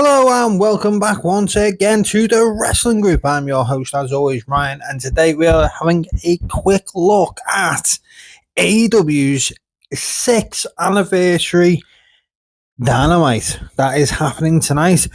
Hello and welcome back once again to the Wrestling Group. I'm your host, as always, Ryan, and today we are having a quick look at AEW's 6th anniversary Dynamite that is happening tonight.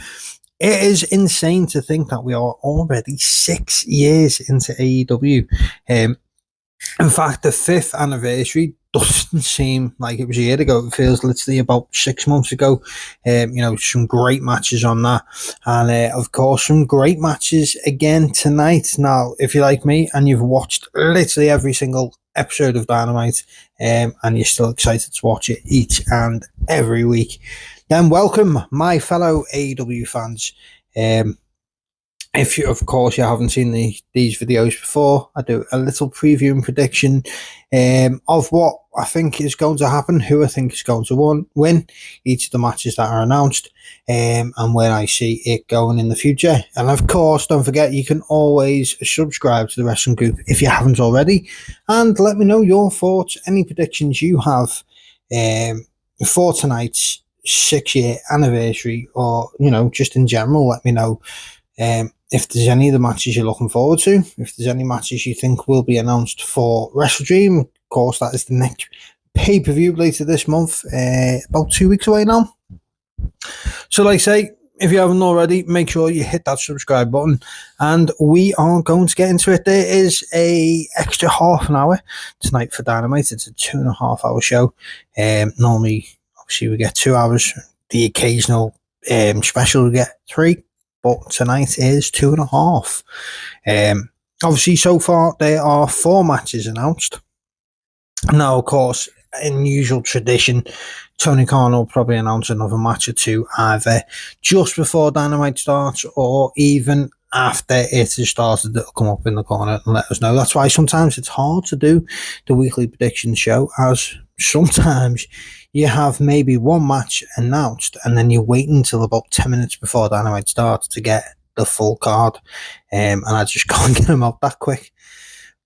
It is insane to think that we are already 6 years into AEW. In fact, the 5th anniversary doesn't seem like it was a year ago. It feels literally about 6 months ago. Some great matches on that. And of course, some great matches again tonight. Now, if you're like me and you've watched literally every single episode of Dynamite and you're still excited to watch it each and every week, then welcome, my fellow AEW fans. If you, of course, you haven't seen these videos before, I do a little preview and prediction of what I think is going to happen, who I think is going to win each of the matches that are announced, and where I see it going in the future. And of course, don't forget, you can always subscribe to the Wrestling Group if you haven't already, and let me know your thoughts, any predictions you have for tonight's 6-year anniversary, or just in general. Let me know. If there's any of the matches you're looking forward to, if there's any matches you think will be announced for WrestleDream. Of course, that is the next pay-per-view later this month, about 2 weeks away now. So like I say, if you haven't already, make sure you hit that subscribe button, and we are going to get into it. There is a extra half an hour tonight for Dynamite. It's a 2.5 hour show. Normally, obviously, we get 2 hours. The occasional special, we get 3. But tonight is 2.5. Obviously, so far, there are 4 matches announced. Now, of course, in usual tradition, Tony Khan will probably announce another match or two, either just before Dynamite starts or even after it has started. It'll come up in the corner and let us know. That's why sometimes it's hard to do the weekly prediction show, as sometimes you have maybe one match announced and then you wait until about 10 minutes before Dynamite starts to get the full card, and I just can't get them out that quick.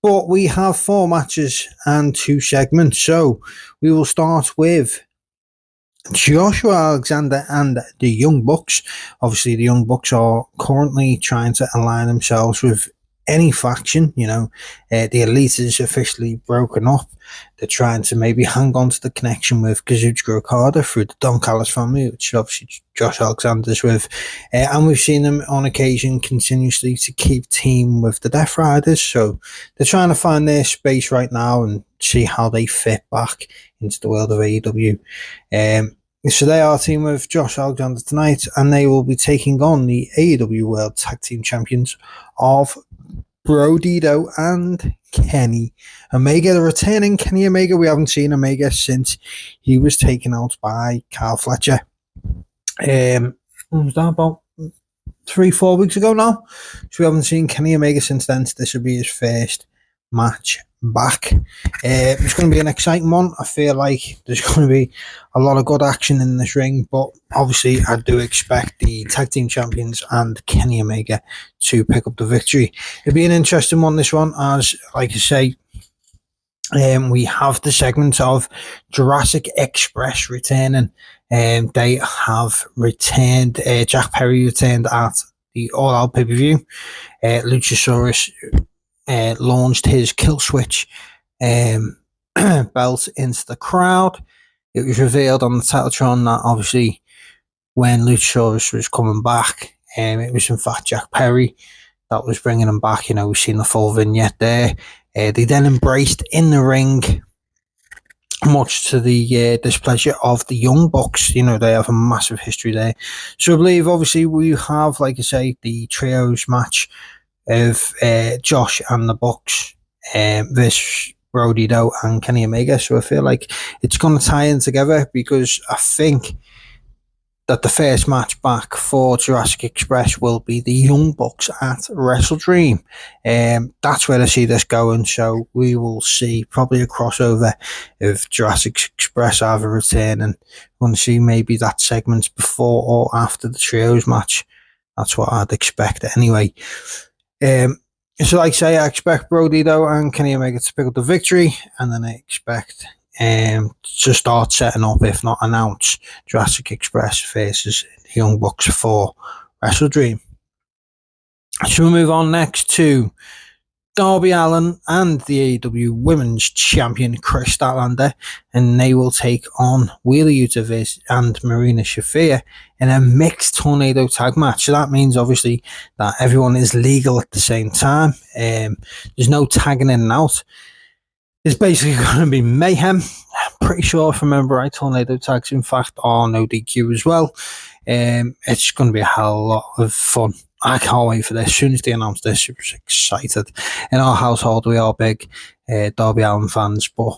But we have 4 matches and 2 segments, so we will start with Joshua Alexander and the Young Bucks. Obviously, the Young Bucks are currently trying to align themselves with any faction. The Elite is officially broken up. They're trying to maybe hang on to the connection with Kazuchika Okada through the Don Callis family, which obviously Josh Alexander's with. And we've seen them on occasion continuously to keep team with the Death Riders. So they're trying to find their space right now and see how they fit back into the world of AEW. So they are team with Josh Alexander tonight, and they will be taking on the AEW World Tag Team Champions of Brodito and Kenny Omega. The returning Kenny Omega. We haven't seen Omega since he was taken out by Kyle Fletcher. What was that, about 3-4 weeks ago now? So we haven't seen Kenny Omega since then. So this will be his first match back. It's going to be an exciting one. I feel like there's going to be a lot of good action in this ring, but obviously I do expect the tag team champions and Kenny Omega to pick up the victory. It'll be an interesting one, this one, as like I say, we have the segment of Jurassic Express returning. They have returned. Jack Perry returned at the All Out pay-per-view. Luchasaurus launched his Kill Switch belt into the crowd. It was revealed on the Titletron that obviously when Luchasaurus was coming back, it was in fact Jack Perry that was bringing him back. We've seen the full vignette there. They then embraced in the ring, much to the displeasure of the Young Bucks. They have a massive history there. So I believe obviously we have, like I say, the trios match of Josh and the Bucks versus Brodito and Kenny Omega. So I feel like it's going to tie in together, because I think that the first match back for Jurassic Express will be the Young Bucks at WrestleDream. That's where I see this going. So we will see probably a crossover of Jurassic Express either returning. We're going to see maybe that segment before or after the trios match. That's what I'd expect anyway. So like I say, I expect Brodito and Kenny Omega to pick up the victory, and then I expect to start setting up, if not announce, Jurassic Express versus Young Bucks for Wrestle Dream. So we move on next to Darby Allin and the AEW Women's Champion Chris Statlander, and they will take on Wheeler Yuta and Marina Shafir in a mixed tornado tag match. So that means obviously that everyone is legal at the same time. There's no tagging in and out. It's basically going to be mayhem. I'm pretty sure, if I remember right, tornado tags, in fact, are no DQ as well. It's going to be a hell of a lot of fun. I can't wait for this. As soon as they announced this, I was excited. In our household, we are big Darby Allin fans, but,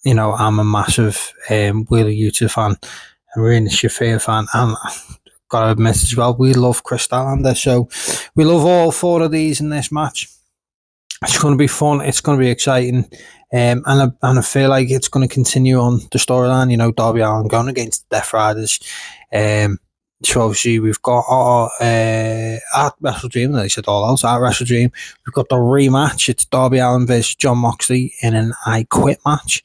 you know, I'm a massive Wheeler Yuta fan, and Marina Shafir fan, and got to admit as well, we love Chris Statlander, so we love all four of these in this match. It's going to be fun. It's going to be exciting. And I feel like it's going to continue on the storyline. You know, Darby Allin going against the Death Riders. So obviously we've got our at Wrestle Dream, they said all out at Wrestle Dream. We've got the rematch. It's Darby Allin versus Jon Moxley in an I Quit match.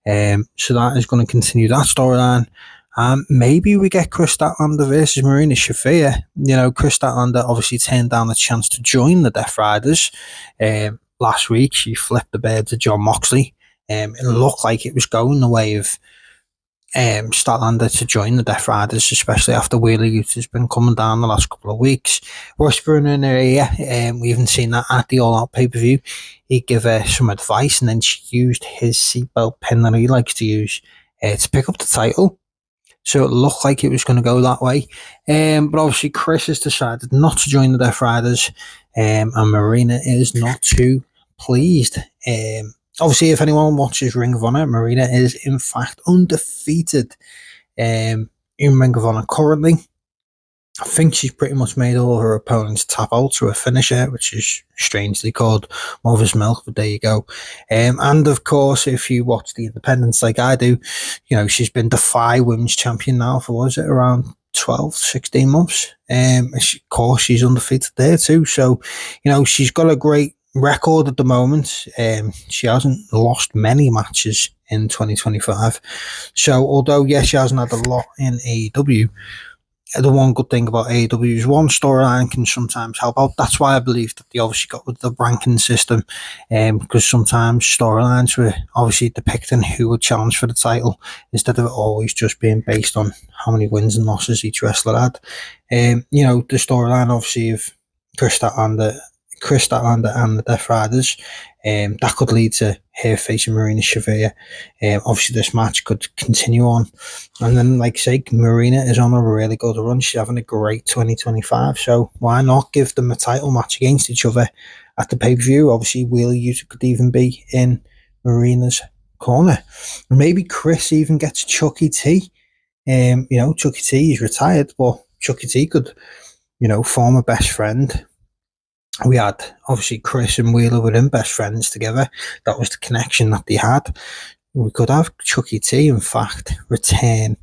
So that is going to continue that storyline. Maybe we get Chris Statlander versus Marina Shafir. You know, Chris Statlander obviously turned down the chance to join the Death Riders. Last week, she flipped the bird to Jon Moxley. It looked like it was going the way of Statlander to join the Death Riders, especially after Wheeler Yuta's been coming down the last couple of weeks. Whispering in her ear, we haven't seen that at the All Out pay-per-view. He gave her some advice, and then she used his seatbelt pin that he likes to use to pick up the title. So it looked like it was going to go that way. But obviously Chris has decided not to join the Death Riders, and Marina is not too pleased. Obviously, if anyone watches Ring of Honor, Marina is in fact undefeated in Ring of Honor currently. I think she's pretty much made all of her opponents tap out to a finisher, which is strangely called Mother's Milk, but there you go. And of course, if you watch the Independents like I do, you know, she's been Defy Women's Champion now for, was it, around 12, 16 months. Of course, she's undefeated there too. So, you know, she's got a great record at the moment. She hasn't lost many matches in 2025. So, although, yes, she hasn't had a lot in AEW, the one good thing about AEW is one storyline can sometimes help out. That's why I believe that they obviously got with the ranking system, because sometimes storylines were obviously depicting who would challenge for the title instead of it always just being based on how many wins and losses each wrestler had. You know, the storyline obviously of Chris Statlander and the Death Riders, that could lead to her facing Marina Shafir. Obviously, this match could continue on. And then, like I say, Marina is on a really good run. She's having a great 2025. So why not give them a title match against each other at the pay-per-view? Obviously, Wheeler Yuta could even be in Marina's corner. Maybe Chris even gets Chucky T. You know, Chucky T is retired, but Chucky T could, you know, form a best friend. We had, obviously, Chris and Wheeler were in best friends together. That was the connection that they had. We could have Chucky T, in fact, return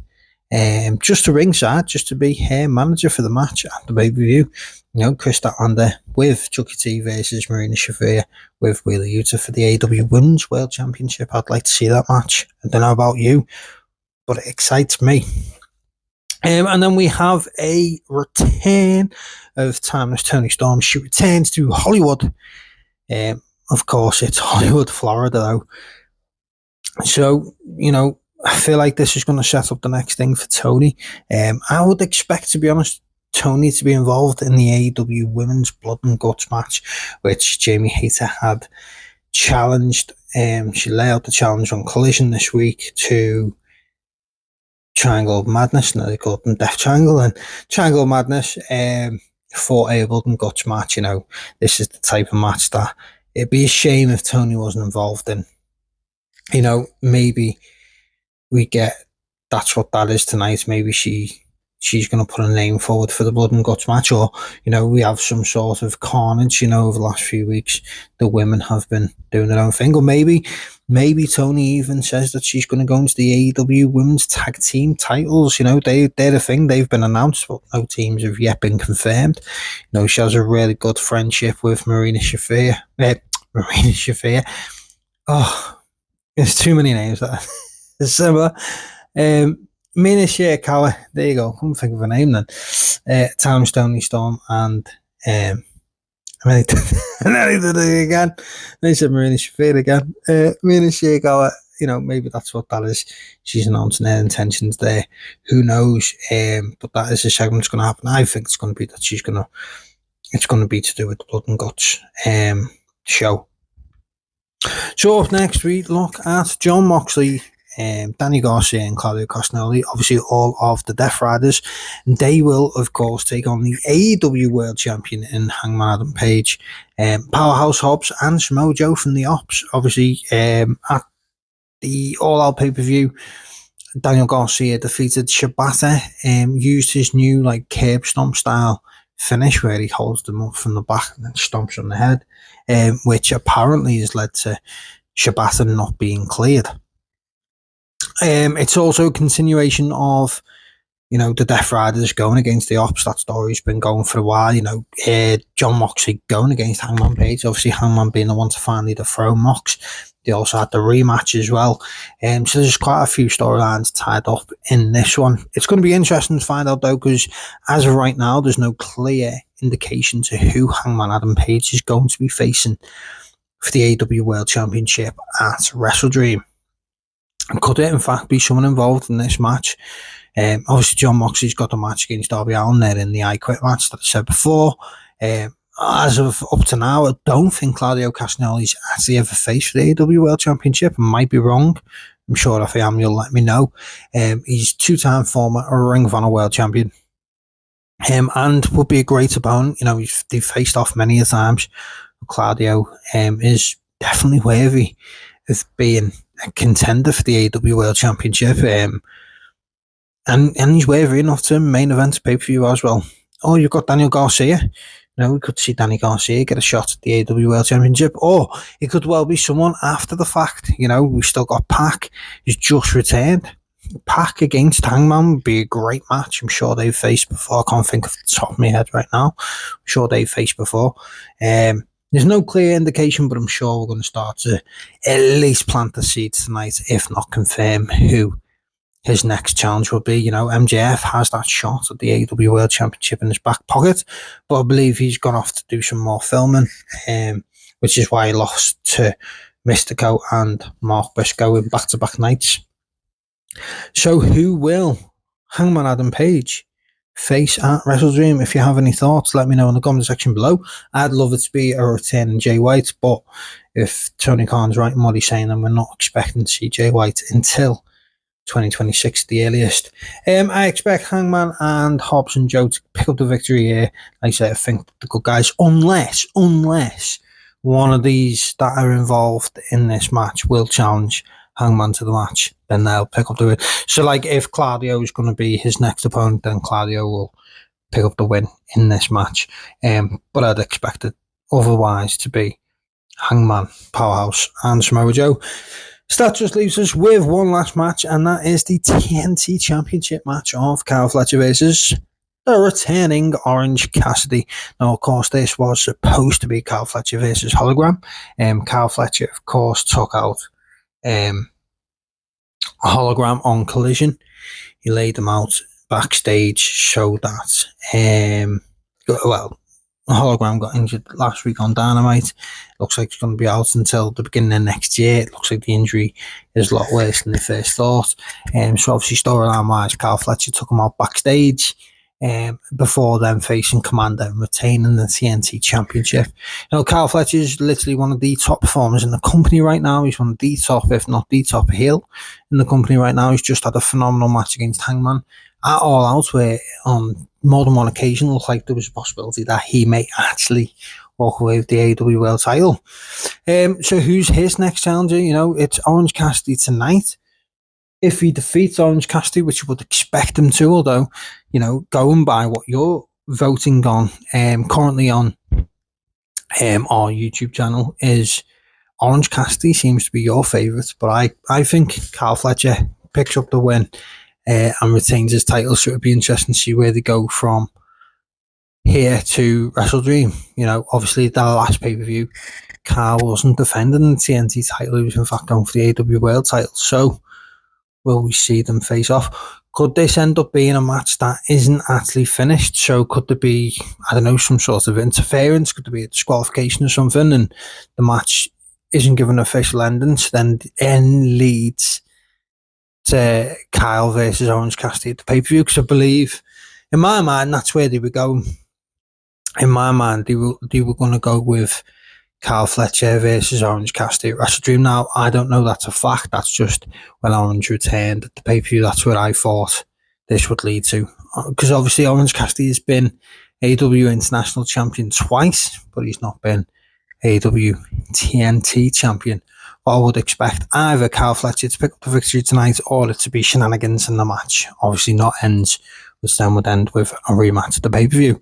just to ringside, just to be her manager for the match at the pay-per-view. You know, Chris Statlander with Chucky T versus Marina Shafir with Wheeler Yuta for the AEW Women's World Championship. I'd like to see that match. I don't know about you, but it excites me. And then we have a return of Timeless Toni Storm. She returns to Hollywood. Of course, it's Hollywood, Florida, though. So, you know, I feel like this is going to set up the next thing for Toni. I would expect, to be honest, Toni to be involved in the AEW Women's Blood and Guts match, which Jamie Hayter had challenged. She laid out the challenge on Collision this week to Triangle of Madness. Now they call them Death Triangle, and Triangle of Madness for a Blood and Guts match. You know, this is the type of match that it'd be a shame if Toni wasn't involved in. You know, maybe we get, that's what that is tonight. Maybe she's going to put a name forward for the Blood and Guts match, or, you know, we have some sort of carnage. You know, over the last few weeks, the women have been doing their own thing, or maybe Toni even says that she's going to go into the AEW Women's Tag Team titles. You know, they're the thing. They've been announced, but no teams have yet been confirmed. You know, she has a really good friendship with Marina Shafir. Oh, there's too many names there. Similar. Mina Shirakawa, there you go. Couldn't think of a name then. Tom Stoney Storm and and then he did it again. Then he said Marina Shafir again. Mina Shirakawa, maybe that's what that is. She's announcing her intentions there. Who knows? But that is a segment that's going to happen. I think it's going to be that it's going to be to do with the Blood and Guts show. So up next, we look at Jon Moxley, Danny Garcia and Claudio Castagnoli, obviously all of the Death Riders. And they will, of course, take on the AEW World Champion in Hangman Adam Page, Powerhouse Hobbs and Samoa Joe from the Ops. Obviously, at the All Out pay-per-view, Daniel Garcia defeated Shibata, used his new curb stomp style finish where he holds them up from the back and then stomps on the head, which apparently has led to Shibata not being cleared. It's also a continuation of, the Death Riders going against the Ops. That story's been going for a while. Jon Moxley going against Hangman Page. Obviously, Hangman being the one to finally dethrone Mox. They also had the rematch as well. So there's quite a few storylines tied up in this one. It's going to be interesting to find out, though, because as of right now, there's no clear indication to who Hangman Adam Page is going to be facing for the AEW World Championship at WrestleDream. And could it, in fact, be someone involved in this match? Obviously, Jon Moxley's got the match against Darby Allin there in the I Quit match that I said before. As of up to now, I don't think Claudio Castagnoli's actually ever faced for the AEW World Championship. I might be wrong. I'm sure if I am, you'll let me know. He's two-time former Ring of Honor World Champion. And would be a great opponent. They've faced off many a times. Claudio is definitely worthy of being a contender for the AEW World Championship, and he's worthy enough to main event pay-per-view as well. Oh, you've got Daniel Garcia. We could see Danny Garcia get a shot at the AEW World Championship, or it could well be someone after the fact. We've still got Pac, who's just returned. Pac against Hangman would be a great match. I'm sure they've faced before. I can't think of the top of my head right now. I'm sure they've faced before. There's no clear indication, but I'm sure we're going to start to at least plant the seeds tonight, if not confirm who his next challenge will be. MJF has that shot at the AEW World Championship in his back pocket, but I believe he's gone off to do some more filming, which is why he lost to Mystico and Mark Briscoe in back-to-back nights. So who will Hangman Adam Page face at WrestleDream? If you have any thoughts, let me know in the comment section below. I'd love it to be a returning Jay White, but if Tony Khan's right in what he's saying, then we're not expecting to see Jay White until 2026 the earliest. I expect Hangman and Hobbs and Joe to pick up the victory here. Like I say, I think the good guys, unless one of these that are involved in this match will challenge Hangman to the match, then they'll pick up the win. So if Claudio is going to be his next opponent, then Claudio will pick up the win in this match. But I'd expect it otherwise to be Hangman, Powerhouse and Samoa Joe. So that just leaves us with one last match, and that is the TNT Championship match of Kyle Fletcher versus the returning Orange Cassidy. Now, of course, this was supposed to be Kyle Fletcher versus Hologram. Kyle Fletcher, of course, took out a Hologram on Collision. He laid them out backstage, showed that Hologram got injured last week on Dynamite. Looks like it's going to be out until the beginning of next year. It looks like the injury is a lot worse than they first thought. So obviously storyline wise, Kyle Fletcher took him out backstage before then facing Commander and retaining the TNT Championship. Kyle Fletcher is literally one of the top performers in the company right now. He's one of the top, if not the top heel in the company right now. He's just had a phenomenal match against Hangman at All Out, where on more than one occasion it looked like there was a possibility that he may actually walk away with the AEW World title. So who's his next challenger? It's Orange Cassidy tonight. If he defeats Orange Cassidy, which you would expect him to, although, going by what you're voting on currently on our YouTube channel, is Orange Cassidy seems to be your favourite, but I think Kyle Fletcher picks up the win and retains his title, so it'd be interesting to see where they go from here to WrestleDream. Obviously, the last pay-per-view, Kyle wasn't defending the TNT title. He was, in fact, going for the AEW World title. So will we see them face off? Could this end up being a match that isn't actually finished? So could there be, I don't know, some sort of interference? Could there be a disqualification or something, and the match isn't given an official ending? So then the end leads to Kyle versus Orange Cassidy at the pay-per-view, because I believe, in my mind, that's where they were going. In my mind, they were going to go with Kyle Fletcher versus Orange Cassidy at Wrestle Dream. Now, I don't know that's a fact. That's just when Orange returned at the pay-per-view. That's what I thought this would lead to. Because obviously Orange Cassidy has been AEW International Champion twice, but he's not been AEW TNT Champion. But I would expect either Kyle Fletcher to pick up the victory tonight, or it to be shenanigans in the match. Obviously not ends, which then would end with a rematch at the pay-per-view.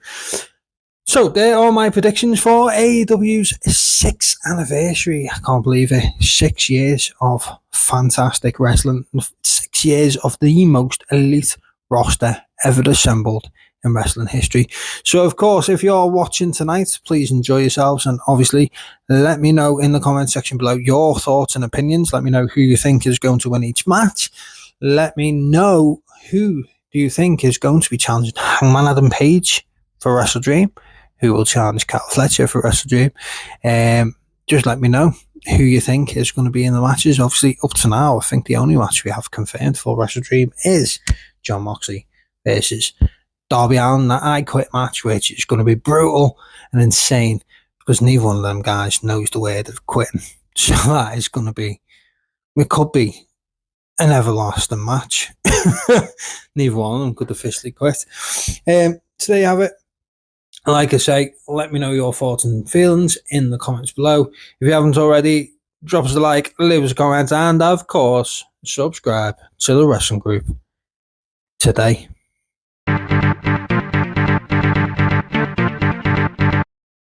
So there are my predictions for AEW's 6th anniversary. I can't believe it. 6 years of fantastic wrestling. 6 years of the most elite roster ever assembled in wrestling history. So of course, if you're watching tonight, please enjoy yourselves, and obviously let me know in the comment section below your thoughts and opinions. Let me know who you think is going to win each match. Let me know who do you think is going to be challenging Hangman Adam Page for Wrestle Dream, who will challenge Kyle Fletcher for Wrestle Dream. Just let me know who you think is going to be in the matches. Obviously, up to now, I think the only match we have confirmed for Wrestle Dream is Jon Moxley versus Darby Allin, that I Quit match, which is going to be brutal and insane, because neither one of them guys knows the word of quitting. So that is going to be, it could be an everlasting match. Neither one of them could officially quit. So there you have it. Like I say, let me know your thoughts and feelings in the comments below. If you haven't already, drop us a like, leave us a comment, and of course, subscribe to the Wrestling Group today.